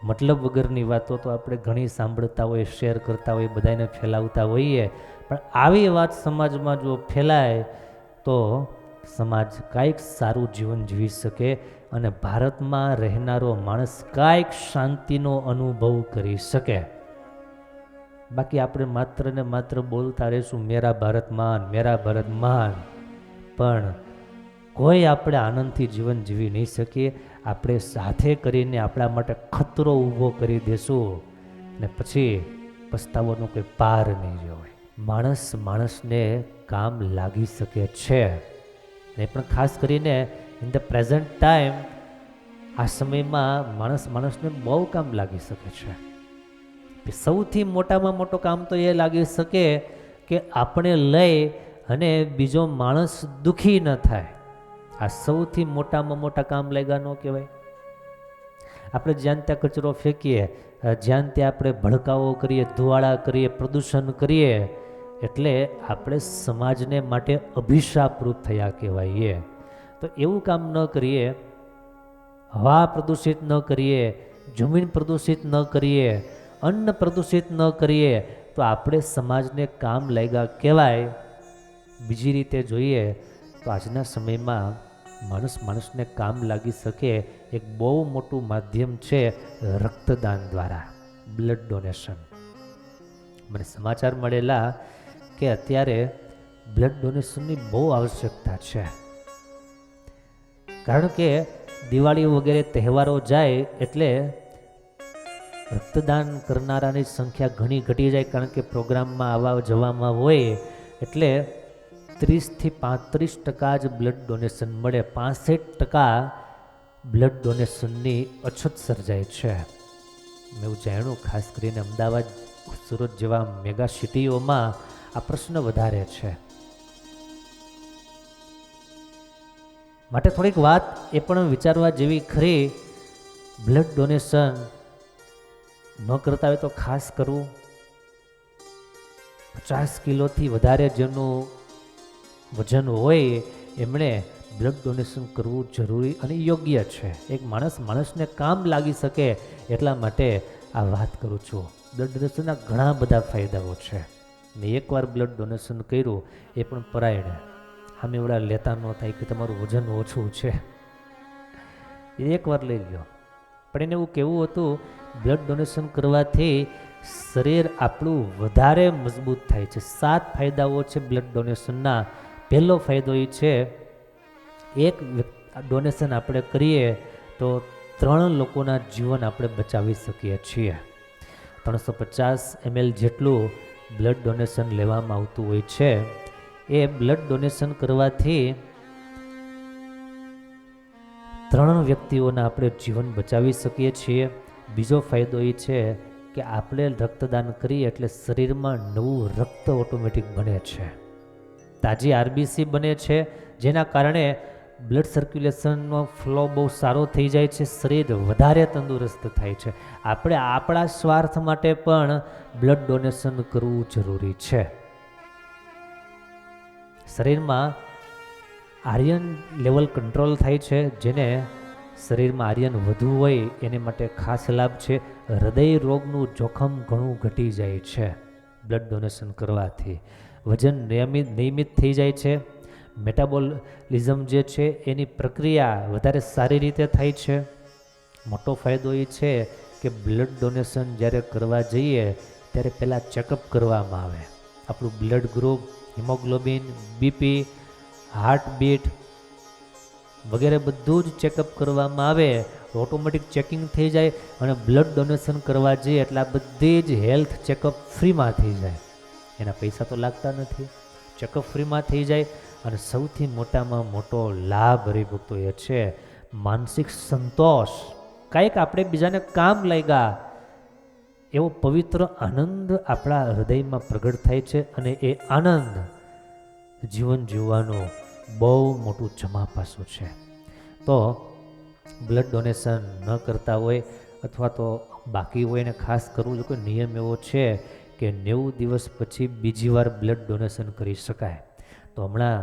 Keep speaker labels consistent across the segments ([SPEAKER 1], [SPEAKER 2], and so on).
[SPEAKER 1] મતલબ વગરની વાતો તો આપણે ઘણી સાંભળતા હોઈએ, શેર કરતા હોઈએ, બધાને ફેલાવતા હોઈએ, પણ આવી વાત સમાજમાં જો ફેલાય તો સમાજ કાંઈક સારું જીવન જીવી શકે અને ભારતમાં રહેનારો માણસ કાંઈક શાંતિનો અનુભવ કરી શકે. બાકી આપણે માત્ર ને માત્ર બોલતા રહીશું મેરા ભારત મહાન, મેરા ભારત મહાન, પણ કોઈ આપણે આનંદથી જીવન જીવી નહીં શકીએ. આપણે સાથે કરીને આપણા માટે ખતરો ઊભો કરી દેશું ને પછી પસ્તાવાનો કોઈ પાર નહીં રહ્યો હોય. માણસને કામ લાગી શકે છે ને, પણ ખાસ કરીને ઇન ધ પ્રેઝન્ટ ટાઈમ આ સમયમાં માણસને બહુ કામ લાગી શકે છે. સૌથી મોટામાં મોટું કામ તો એ લાગી શકે કે આપણે લઈ અને બીજો માણસ દુઃખી ન થાય. આ સૌથી મોટામાં મોટા કામ લાગ્યા ન કહેવાય. આપણે જ્યાં ત્યાં કચરો ફેંકીએ, જ્યાં ત્યાં આપણે ભડકાઓ કરીએ, ધુવાળા કરીએ, પ્રદૂષણ કરીએ, એટલે આપણે સમાજને માટે અભિશાપરૂપ થયા કહેવાય. તો એવું કામ ન કરીએ, હવા પ્રદૂષિત ન કરીએ, જમીન પ્રદૂષિત ન કરીએ, અન્ન પ્રદૂષિત ન કરીએ, તો આપણે સમાજને કામ લાગ્યા કહેવાય. બીજી રીતે જોઈએ તો આજના સમયમાં માણસને કામ લાગી શકે એક બહુ મોટું માધ્યમ છે રક્તદાન દ્વારા, બ્લડ ડોનેશન. મને સમાચાર મળેલા કે અત્યારે બ્લડ ડોનેશનની બહુ આવશ્યકતા છે. કારણ કે દિવાળી વગેરે તહેવારો જાય એટલે રક્તદાન કરનારાની સંખ્યા ઘણી ઘટી જાય. કારણ કે પ્રોગ્રામમાં આવવા જવામાં હોય એટલે 30થી 35% જ બ્લડ ડોનેશન મળે. 65% બ્લડ ડોનેશનની અછત સર્જાય છે. મેં એવું જાણ્યું, ખાસ કરીને અમદાવાદ, સુરત જેવા મેગા સિટીઓમાં આ પ્રશ્ન વધારે છે. માટે થોડીક વાત એ પણ વિચારવા જેવી ખરી. બ્લડ ડોનેશન ન કરતા હોય તો ખાસ કરવું. 50 કિલોથી વધારે જેનું વજન હોય એમણે બ્લડ ડોનેશન કરવું જરૂરી અને યોગ્ય છે. એક માણસને કામ લાગી શકે એટલા માટે આ વાત કરું છું. બ્લડ ડોનેશનના ઘણા બધા ફાયદાઓ છે. મેં એકવાર બ્લડ ડોનેશન કર્યું, એ પણ પરાયણે. આમ એવડા લેતા ન થાય કે તમારું વજન ઓછું છે, એ એકવાર લઈ લ્યો. પણ એને એવું કેવું હતું, બ્લડ ડોનેશન કરવાથી શરીર આપણું વધારે મજબૂત થાય છે. 7 ફાયદાઓ છે બ્લડ ડોનેશનના. પહેલો ફાયદો એ છે, એક ડોનેશન આપણે કરીએ તો 3 લોકોના જીવન આપણે બચાવી શકીએ છીએ. 350 ml જેટલું બ્લડ ડોનેશન લેવામાં આવતું હોય છે. એ બ્લડ ડોનેશન કરવાથી 3 વ્યક્તિઓના આપણે જીવન બચાવી શકીએ છીએ. બીજો ફાયદો એ છે કે આપણે રક્તદાન કરીએ એટલે શરીરમાં નવું રક્ત ઓટોમેટિક બને છે, તાજી આરબીસી બને છે, જેના કારણે બ્લડ સર્ક્યુલેશનનો ફ્લો બહુ સારો થઈ જાય છે. શરીર વધારે તંદુરસ્ત થાય છે. આપણે આપણા સ્વાર્થ માટે પણ બ્લડ ડોનેશન કરવું જરૂરી છે. શરીરમાં આયર્ન લેવલ કંટ્રોલ થાય છે, જેને શરીરમાં આયર્ન વધુ હોય એને માટે ખાસ લાભ છે. હૃદય રોગનું જોખમ ઘણું ઘટી જાય છે બ્લડ ડોનેશન કરવાથી. વજન નિયમિત થઈ જાય છે. મેટાબોલિઝમ જે છે એની પ્રક્રિયા વધારે સારી રીતે થાય છે. મોટો ફાયદો એ છે કે બ્લડ ડોનેશન જ્યારે કરવા જઈએ ત્યારે પહેલાં ચેકઅપ કરવામાં આવે. આપણું blood group, haemoglobin, BP, heartbeat વગેરે બધું જ ચેકઅપ કરવામાં આવે. ઓટોમેટિક ચેકિંગ થઈ જાય અને બ્લડ ડોનેશન કરવા જઈએ એટલે આ બધી જ હેલ્થ ચેકઅપ ફ્રીમાં થઈ જાય. એના પૈસા તો લાગતા નથી, ચેકઅપ ફ્રીમાં થઈ જાય. અને સૌથી મોટામાં મોટો લાભ હરિભક્તો એ છે માનસિક સંતોષ. કાંઈક આપણે બીજાને કામ લાગ્યા એવો પવિત્ર આનંદ આપણા હૃદયમાં પ્રગટ થાય છે. અને એ આનંદ જીવન જીવવાનું બહુ મોટું જમા પાસું છે. તો બ્લડ ડોનેશન ન કરતા હોય અથવા તો બાકી હોય એને ખાસ કરવું જોઈએ. કોઈ નિયમ એવો છે કે 90 દિવસ પછી બીજી વાર બ્લડ ડોનેશન કરી શકાય. તો હમણાં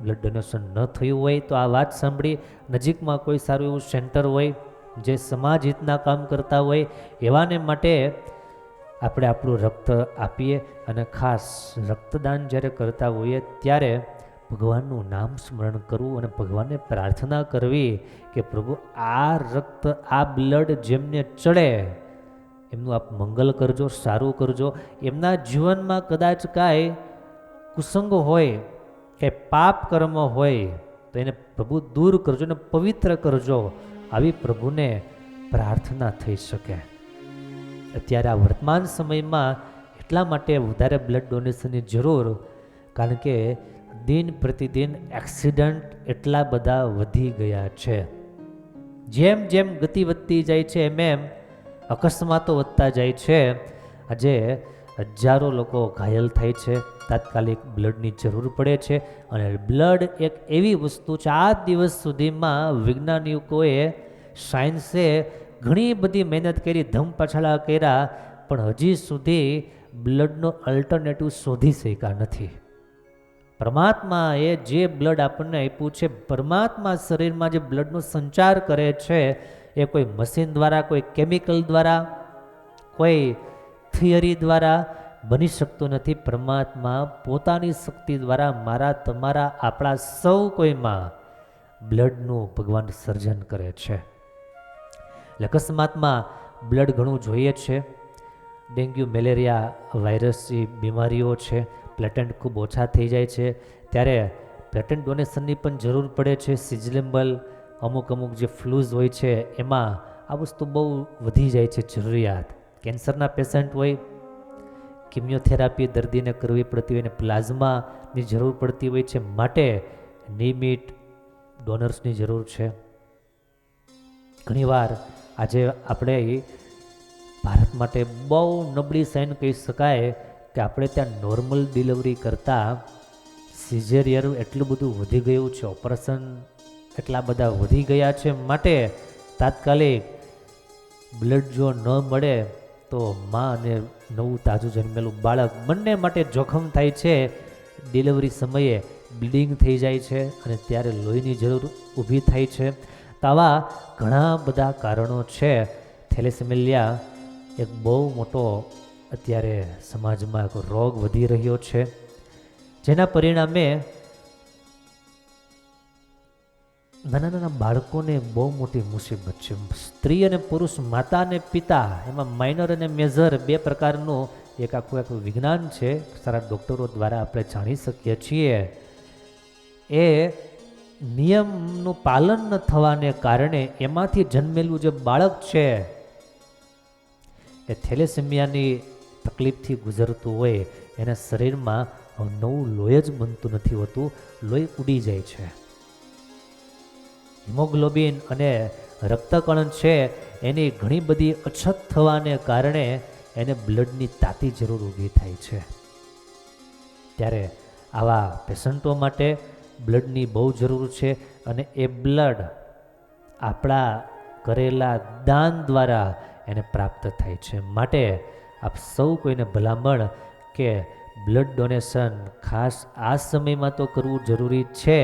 [SPEAKER 1] બ્લડ ડોનેશન ન થયું હોય તો આ વાત સાંભળી નજીકમાં કોઈ સારું એવું સેન્ટર હોય, જે સમાજ હિતના કામ કરતા હોય એવાને માટે આપણે આપણું રક્ત આપીએ. અને ખાસ રક્તદાન જ્યારે કરતા હોઈએ ત્યારે ભગવાનનું નામ સ્મરણ કરવું અને ભગવાનને પ્રાર્થના કરવી કે પ્રભુ આ રક્ત, આ બ્લડ જેમને ચડે એમનું આપ મંગલ કરજો, સારું કરજો. એમના જીવનમાં કદાચ કાંઈ કુસંગ હોય કે પાપ કર્મ હોય તો એને પ્રભુ દૂર કરજો ને પવિત્ર કરજો. આવી પ્રભુને પ્રાર્થના થઈ શકે. અત્યારે આ વર્તમાન સમયમાં એટલા માટે વધારે બ્લડ ડોનેશનની જરૂર, કારણ કે દિન પ્રતિદિન એક્સિડન્ટ એટલા બધા વધી ગયા છે. જેમ જેમ ગતિ વધતી જાય છે એમ અકસ્માતો વધતા જાય છે. આજે હજારો લોકો ઘાયલ થાય છે, તાત્કાલિક બ્લડની જરૂર પડે છે. અને બ્લડ એક એવી વસ્તુ છે, આ દિવસ સુધીમાં વૈજ્ઞાનિકોએ, સાયન્સે ઘણી બધી મહેનત કરી, ધમપછાડા કર્યા, પણ હજી સુધી બ્લડનો અલ્ટરનેટિવ શોધી શક્યા નથી. પરમાત્માએ જે બ્લડ આપણને આપ્યું છે, પરમાત્મા શરીરમાં જે બ્લડનો સંચાર કરે છે એ કોઈ મશીન દ્વારા, કોઈ કેમિકલ દ્વારા, કોઈ થિયરી દ્વારા બની શકતું નથી. પરમાત્મા પોતાની શક્તિ દ્વારા મારા, તમારા, આપણા સૌ કોઈમાં બ્લડનું ભગવાન સર્જન કરે છે. એટલે અકસ્માતમાં બ્લડ ઘણું જોઈએ છે. ડેન્ગ્યુ, મેલેરિયા વાયરસની બીમારીઓ છે, પ્લેટન્ટ ખૂબ ઓછા થઈ જાય છે ત્યારે પ્લેટન્ટ ડોનેશનની પણ જરૂર પડે છે. સિઝલેમ્બલ, અમુક જે ફ્લૂઝ હોય છે એમાં આ વસ્તુ બહુ વધી જાય છે જરૂરિયાત. કેન્સરના પેશન્ટ હોય, કિમિયોથેરાપી દર્દીને કરવી પડતી હોય, અને પ્લાઝમાની જરૂર પડતી હોય છે, માટે નિયમિત ડોનર્સની જરૂર છે. ઘણીવાર આજે આપણે ભારત માટે બહુ નબળી સાઇન કહી શકાય કે આપણે ત્યાં નોર્મલ ડિલિવરી કરતાં સિઝેરિયન એટલું બધું વધી ગયું છે, ઓપરેશન એટલા બધા વધી ગયા છે, માટે તાત્કાલિક બ્લડ જો ન મળે તો મા અને નવું તાજું જન્મેલું બાળક બંને માટે જોખમ થાય છે. ડિલિવરી સમયે બ્લીડિંગ થઈ જાય છે અને ત્યારે લોહીની જરૂર ઊભી થાય છે. તો આવા ઘણા બધા કારણો છે. થેલેસેમિયા એક બહુ મોટો અત્યારે સમાજમાં એક રોગ વધી રહ્યો છે, જેના પરિણામે નાના નાના બાળકોને બહુ મોટી મુસીબત છે. સ્ત્રી અને પુરુષ, માતા અને પિતા, એમાં માઇનર અને મેજર બે પ્રકારનું એક આખું વિજ્ઞાન છે. સારા ડૉક્ટરો દ્વારા આપણે જાણી શકીએ છીએ. એ નિયમનું પાલન ન થવાને કારણે એમાંથી જન્મેલું જે બાળક છે એ થેલેસેમિયાની તકલીફથી ગુજરતું હોય, એના શરીરમાં નવું લોહી જ બનતું નથી હોતું, લોહી ઉડી જાય છે. હિમોગ્લોબિન અને રક્તકણ છે એની ઘણી બધી અછત થવાને કારણે એને બ્લડની તાતી જરૂર ઊભી થાય છે. ત્યારે આવા પેશન્ટો માટે બ્લડની બહુ જરૂર છે. અને એ બ્લડ આપણા કરેલા દાન દ્વારા એને પ્રાપ્ત થાય છે. માટે આપ સૌ કોઈને ભલામણ કે બ્લડ ડોનેશન ખાસ આ સમયમાં તો કરવું જરૂરી છે,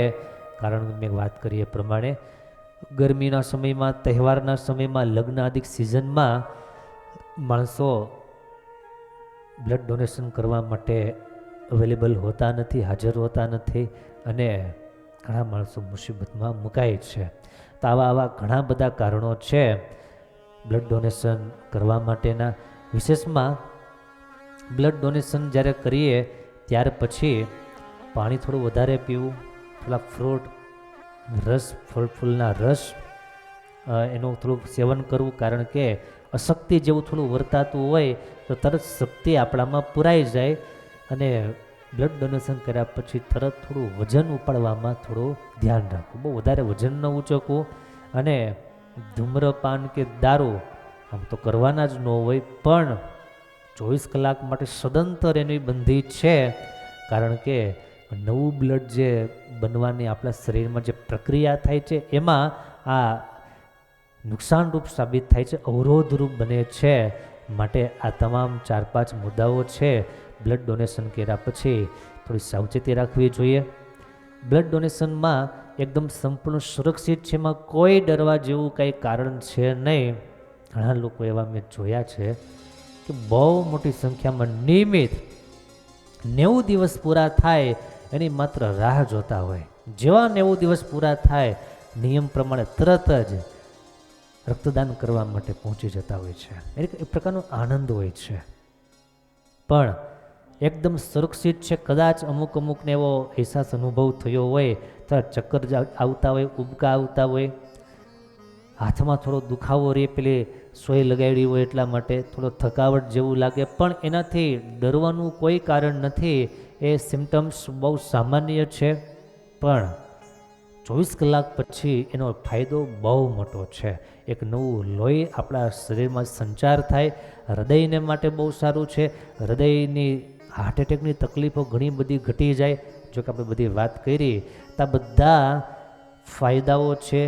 [SPEAKER 1] કારણ કે મેં વાત કરી એ પ્રમાણે ગરમીના સમયમાં, તહેવારના સમયમાં, લગ્ન આદિક સિઝનમાં માણસો બ્લડ ડોનેશન કરવા માટે અવેલેબલ હોતા નથી, હાજર હોતા નથી, અને ઘણા માણસો મુસીબતમાં મુકાય છે. તો આવા ઘણા બધા કારણો છે બ્લડ ડોનેશન કરવા માટેના. વિશેષમાં બ્લડ ડોનેશન જ્યારે કરીએ ત્યાર પછી પાણી થોડું વધારે પીવું, થોડા ફ્રૂટ રસ, ફળફૂલના રસ એનું થોડું સેવન કરવું, કારણ કે અશક્તિ જેવું થોડું વર્તાતું હોય તો તરત શક્તિ આપણામાં પુરાઈ જાય. અને બ્લડ ડોનેશન કર્યા પછી તરત થોડું વજન ઉપાડવામાં થોડું ધ્યાન રાખવું, બહુ વધારે વજન ન ઉચકવું. અને ધૂમ્રપાન કે દારૂ આમ તો કરવાના જ ન હોય, પણ 24 કલાક માટે સદંતર એની બંધી છે, કારણ કે નવું બ્લડ જે બનવાની આપણા શરીરમાં જે પ્રક્રિયા થાય છે એમાં આ નુકસાનરૂપ સાબિત થાય છે, અવરોધરૂપ બને છે. માટે આ તમામ 4-5 મુદ્દાઓ છે. બ્લડ ડોનેશન કર્યા પછી થોડી સાવચેતી રાખવી જોઈએ. બ્લડ ડોનેશનમાં એકદમ સંપૂર્ણ સુરક્ષિત છે, એમાં કોઈ ડરવા જેવું કંઈ કારણ છે નહીં. ઘણા લોકો એવા મેં જોયા છે કે બહુ મોટી સંખ્યામાં નિયમિત 90 દિવસ પૂરા થાય એની માત્ર રાહ જોતા હોય. જેવા 90 દિવસ પૂરા થાય નિયમ પ્રમાણે તરત જ રક્તદાન કરવા માટે પહોંચી જતા હોય છે. એક પ્રકારનો આનંદ હોય છે, પણ એકદમ સુરક્ષિત છે. કદાચ અમુકને એવો અહેસાસ અનુભવ થયો હોય તો ચક્કર આવતા હોય, ઉબકા આવતા હોય, હાથમાં થોડો દુખાવો રહે, પેલી સોય લગાડી હોય એટલા માટે થોડો થકાવટ જેવું લાગે, પણ એનાથી ડરવાનું કોઈ કારણ નથી. એ સિમ્ટમ્સ બહુ સામાન્ય છે, પણ 24 કલાક પછી એનો ફાયદો બહુ મોટો છે. એક નવું લોહી આપણા શરીરમાં સંચાર થાય, હૃદયને માટે બહુ સારું છે. હૃદયની હાર્ટ એટેકની તકલીફો ઘણી બધી ઘટી જાય. જો કે આપણે બધી વાત કરી તો આ બધા ફાયદાઓ છે,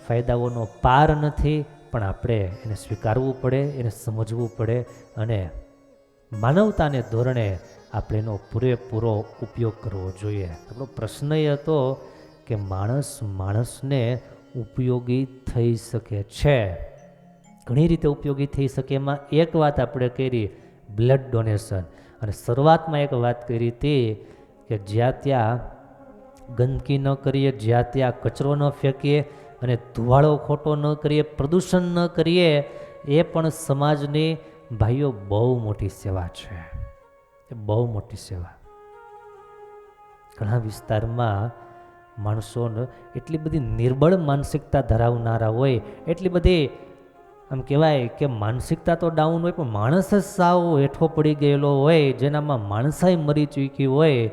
[SPEAKER 1] ફાયદાઓનો પાર નથી, પણ આપણે એને સ્વીકારવું પડે, એને સમજવું પડે અને માનવતાને ધોરણે આપણે એનો પૂરેપૂરો ઉપયોગ કરવો જોઈએ. આપણો પ્રશ્ન એ હતો કે માણસને ઉપયોગી થઈ શકે છે, ઘણી રીતે ઉપયોગી થઈ શકે. એમાં એક વાત આપણે કરી બ્લડ ડોનેશન, અને શરૂઆતમાં એક વાત કરી હતી કે જ્યાં ત્યાં ગંદકી ન કરીએ, જ્યાં ત્યાં કચરો ન ફેંકીએ અને ધુવાળો ખોટો ન કરીએ, પ્રદૂષણ ન કરીએ. એ પણ સમાજની ભાઈઓ બહુ મોટી સેવા છે, એ બહુ મોટી સેવા. ઘણા વિસ્તારમાં માણસોને એટલી બધી નિર્બળ માનસિકતા ધરાવનારા હોય, એટલી બધી આમ કહેવાય કે માનસિકતા તો ડાઉન હોય, પણ માણસ જ સાવ હેઠો પડી ગયેલો હોય, જેનામાં માણસાઈ મરી ચૂકી હોય,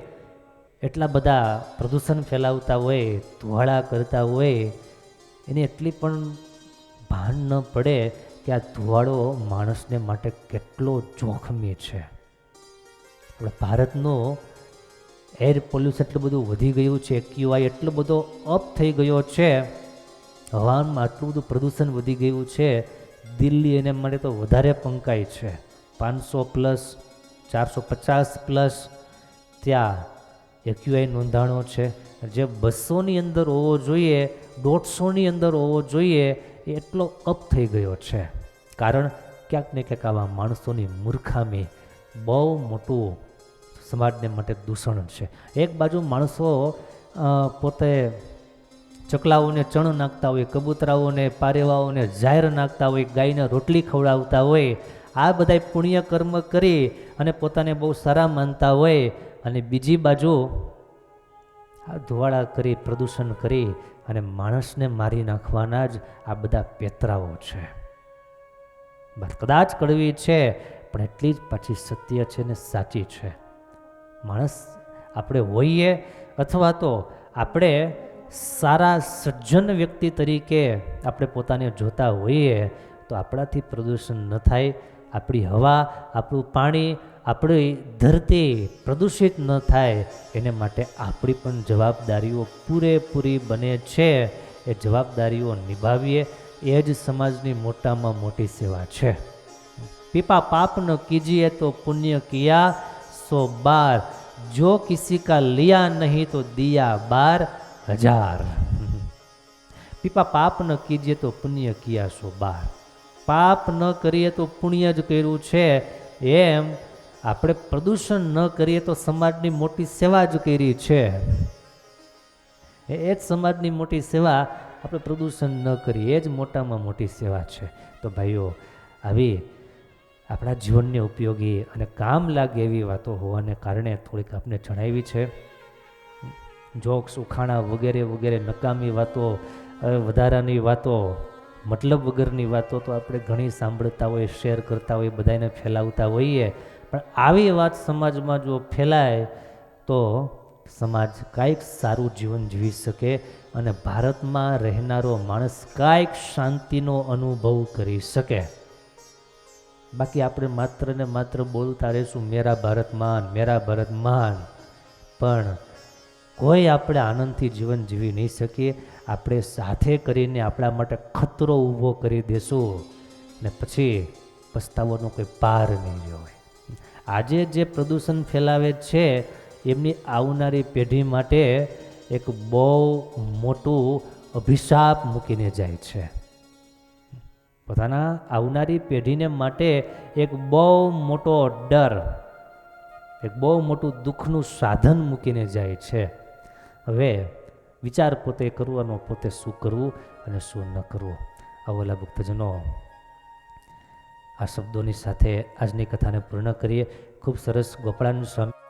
[SPEAKER 1] એટલા બધા પ્રદૂષણ ફેલાવતા હોય, ધુવાળા કરતા હોય, એને એટલી પણ ભાન ન પડે કે આ ધુવાળો માણસને માટે કેટલો જોખમી છે. આપણા ભારતનું એર પોલ્યુશન એટલું બધું વધી ગયું છે, QI એટલો બધો અપ થઈ ગયો છે, હવામાં આટલું બધું પ્રદૂષણ વધી ગયું છે. દિલ્હી એને માટે તો વધારે પંકાય છે, 500+, 450+, ત્યાં AQI નોંધાણો છે. જે 200ની અંદર હોવો જોઈએ, 150ની અંદર હોવો જોઈએ, એ એટલો અપ થઈ ગયો છે. કારણ ક્યાંક ને ક્યાંક આવા માણસોની મૂર્ખામી બહુ મોટું સમાજને માટે દૂષણ છે. એક બાજુ માણસો પોતે ચકલાઓને ચણ નાખતા હોય, કબૂતરાઓને પારેવાઓને જાહેર નાખતા હોય, ગાયને રોટલી ખવડાવતા હોય, આ બધા પુણ્ય કર્મ કરી અને પોતાને બહુ સારા માનતા હોય, અને બીજી બાજુ આ ધુવાળા કરી, પ્રદૂષણ કરી અને માણસને મારી નાખવાના જ આ બધા પેતરાઓ છે. વાત કદાચ કડવી છે, પણ એટલી જ પાછી સત્ય છે ને સાચી છે. માણસ આપણે હોઈએ અથવા તો આપણે સારા સજ્જન વ્યક્તિ તરીકે આપણે પોતાને જોતા હોઈએ તો આપણાથી પ્રદૂષણ ન થાય, આપણી હવા, આપણું પાણી, આપણી ધરતી પ્રદૂષિત ન થાય, એને માટે આપણી પણ જવાબદારીઓ પૂરેપૂરી બને છે. એ જવાબદારીઓ નિભાવીએ, એ જ સમાજની મોટામાં મોટી સેવા છે. પીપા પાપ ન કીજીએ તો પુણ્ય કિયા 100 बार, जो किसी का लिया नहीं तो दिया 12,000. પીપા પાપ ન કીજીએ તો પુણ્ય કિયા 100 बार. પાપ ન કરીએ તો પુણ્ય જ કર્યું છે. એમ આપણે પ્રદૂષણ ન કરીએ તો સમાજની મોટી સેવા જ કરી છે. એ જ સમાજની મોટી સેવા, આપણે પ્રદૂષણ ન કરીએ, એ જ મોટામાં મોટી સેવા છે. તો ભાઈઓ, આવી આપણા જીવનને ઉપયોગી અને કામ લાગે એવી વાતો હોવાને કારણે થોડીક આપણે જણાવી છે. જોક્સ, ઉખાણા વગેરે વગેરે નકામી વાતો, વધારાની વાતો, મતલબ વગરની વાતો તો આપણે ઘણી સાંભળતા હોઈએ, શેર કરતા હોઈએ, બધાને ફેલાવતા હોઈએ, પણ આવી વાત સમાજમાં જો ફેલાય તો સમાજ કાંઈક સારું જીવન જીવી શકે અને ભારતમાં રહેનારો માણસ કાંઈક શાંતિનો અનુભવ કરી શકે. બાકી આપણે માત્ર ને માત્ર બોલતા રહીશું મેરા ભારત મહાન, મેરા ભારત મહાન, પણ કોઈ આપણે આનંદથી જીવન જીવી નહીં શકીએ. આપણે સાથે કરીને આપણા માટે ખતરો ઊભો કરી દેશું ને પછી પસ્તાવાનો કોઈ પાર નહીં હોય. આજે જે પ્રદૂષણ ફેલાવે છે એમની આવનારી પેઢી માટે એક બહુ મોટું અભિશાપ મૂકીને જાય છે. પોતાના આવનારી પેઢીને માટે એક બહુ મોટો ડર, એક બહુ મોટું દુઃખનું સાધન મૂકીને જાય છે. હવે વિચાર પોતે કરવાનો, પોતે શું કરવું અને શું ન કરવું. આવેલા ભક્તજનો, આ શબ્દોની સાથે આજની કથાને પૂર્ણ કરીએ. ખૂબ સરસ ગોપાળાનંદ સ્વામી